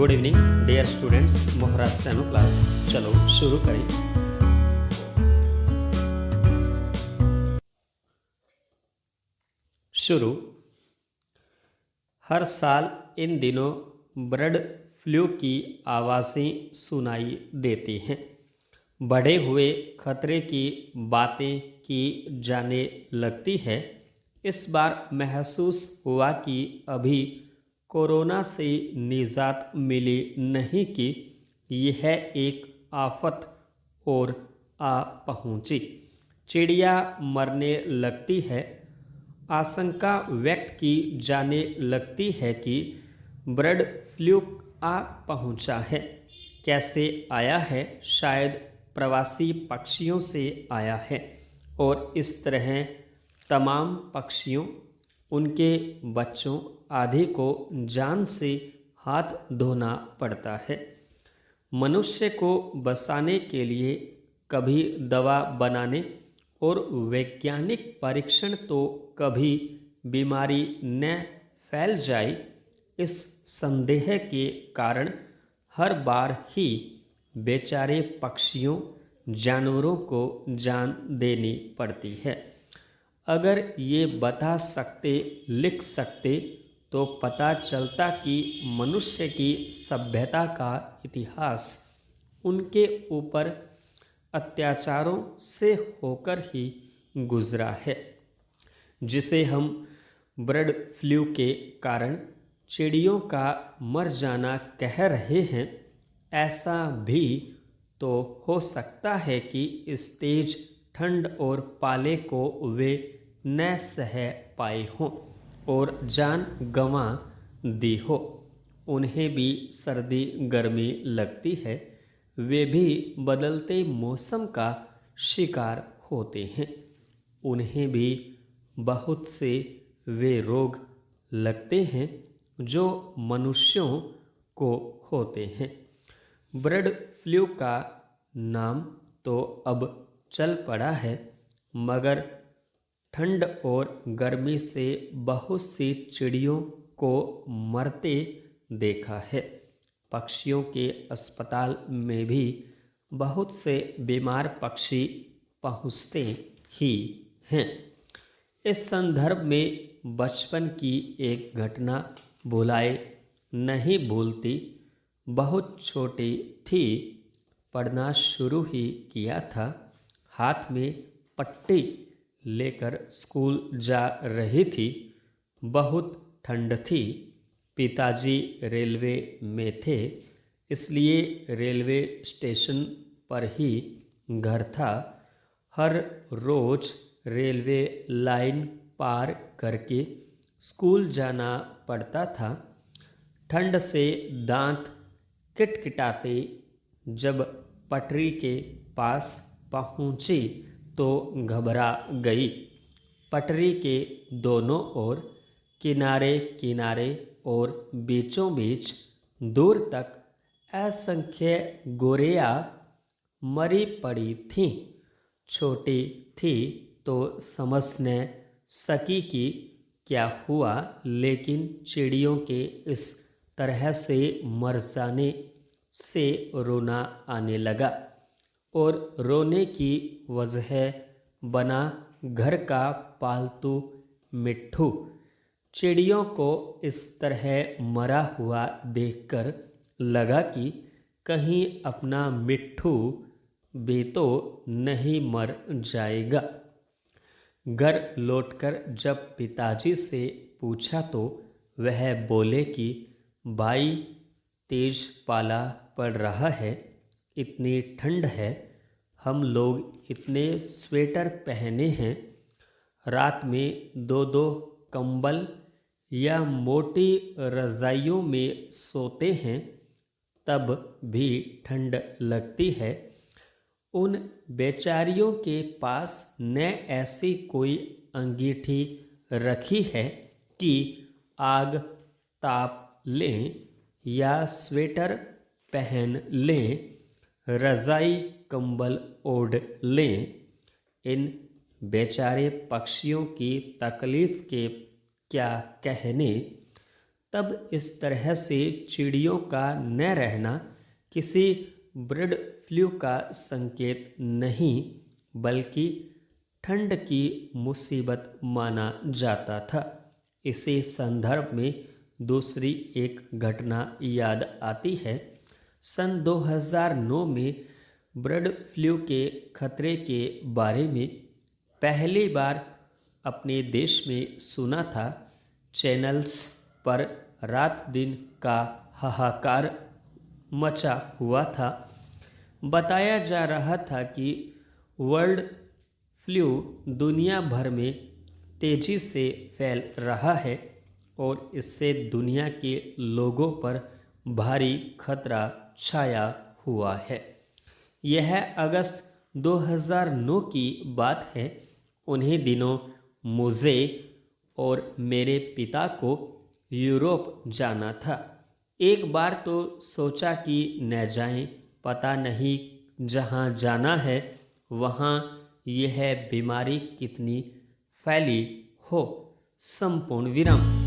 Good evening dear students, मोहरा steno class. चलो शुरू करें। शुरू। हर साल इन दिनों बर्ड फ्लू की आवाज़ें सुनाई देती हैं। बढ़े हुए खतरे की बातें की जाने लगती है। इस बार महसूस हुआ कि अभी कोरोना से निजात मिली नहीं कि यह एक आफत और आ पहुंची। चिड़िया मरने लगती है। आशंका व्यक्त की जाने लगती है कि बर्ड फ्लू आ पहुंचा है। कैसे आया है? शायद प्रवासी पक्षियों से आया है और इस तरह तमाम पक्षियों, उनके बच्चों आदि को जान से हाथ धोना पड़ता है। मनुष्य को बचाने के लिए कभी दवा बनाने और वैज्ञानिक परीक्षण तो कभी बीमारी न फैल जाए, इस संदेह के कारण हर बार ही बेचारे पक्षियों जानवरों को जान देनी पड़ती है। अगर ये बता सकते, लिख सकते तो पता चलता कि मनुष्य की सभ्यता का इतिहास उनके ऊपर अत्याचारों से होकर ही गुजरा है, जिसे हम बर्ड फ्लू के कारण चिड़ियों का मर जाना कह रहे हैं। ऐसा भी तो हो सकता है कि इस तेज ठंड और पाले को वे न सह पाए हों और जान गंवा दी हो। उन्हें भी सर्दी गर्मी लगती है। वे भी बदलते मौसम का शिकार होते हैं। उन्हें भी बहुत से वे रोग लगते हैं जो मनुष्यों को होते हैं। बर्ड फ्लू का नाम तो अब चल पड़ा है, मगर ठंड और गर्मी से बहुत सी चिड़ियों को मरते देखा है। पक्षियों के अस्पताल में भी बहुत से बीमार पक्षी पहुँचते ही हैं। इस संदर्भ में बचपन की एक घटना भुलाए नहीं भूलती। बहुत छोटी थी, पढ़ना शुरू ही किया था। हाथ में पट्टी लेकर स्कूल जा रही थी। बहुत ठंड थी। पिताजी रेलवे में थे, इसलिए रेलवे स्टेशन पर ही घर था। हर रोज रेलवे लाइन पार करके स्कूल जाना पड़ता था। ठंड से दांत किटकिटाते जब पटरी के पास पहुंची तो घबरा गई। पटरी के दोनों ओर, किनारे किनारे और बीचों बीच दूर तक असंख्य गोरैया मरी पड़ी थीं। छोटी थी तो समझ न सकी कि क्या हुआ, लेकिन चिड़ियों के इस तरह से मर जाने से रोना आने लगा और रोने की वजह बना घर का पालतू मिट्ठू। चिड़ियों को इस तरह मरा हुआ देखकर लगा कि कहीं अपना मिट्ठू भी तो नहीं मर जाएगा। घर लौटकर जब पिताजी से पूछा तो वह बोले कि भाई, तेज पाला पड़ रहा है, इतनी ठंड है, हम लोग इतने स्वेटर पहने हैं, रात में दो दो कंबल या मोटी रजाइयों में सोते हैं, तब भी ठंड लगती है। उन बेचारियों के पास न ऐसी कोई अंगीठी रखी है कि आग ताप लें या स्वेटर पहन लें, रजाई कंबल ओढ़ लें। इन बेचारे पक्षियों की तकलीफ के क्या कहने। तब इस तरह से चिड़ियों का न रहना किसी बर्ड फ्लू का संकेत नहीं बल्कि ठंड की मुसीबत माना जाता था। इसी संदर्भ में दूसरी एक घटना याद आती है। सन 2009 में बर्ड फ्लू के खतरे के बारे में पहली बार अपने देश में सुना था। चैनल्स पर रात दिन का हाहाकार मचा हुआ था। बताया जा रहा था कि वर्ल्ड फ्लू दुनिया भर में तेजी से फैल रहा है और इससे दुनिया के लोगों पर भारी खतरा छाया हुआ है। यह अगस्त 2009 की बात है। उन्हीं दिनों मुझे और मेरे पिता को यूरोप जाना था। एक बार तो सोचा कि न जाएं, पता नहीं जहां जाना है वहां यह बीमारी कितनी फैली हो। संपूर्ण विराम।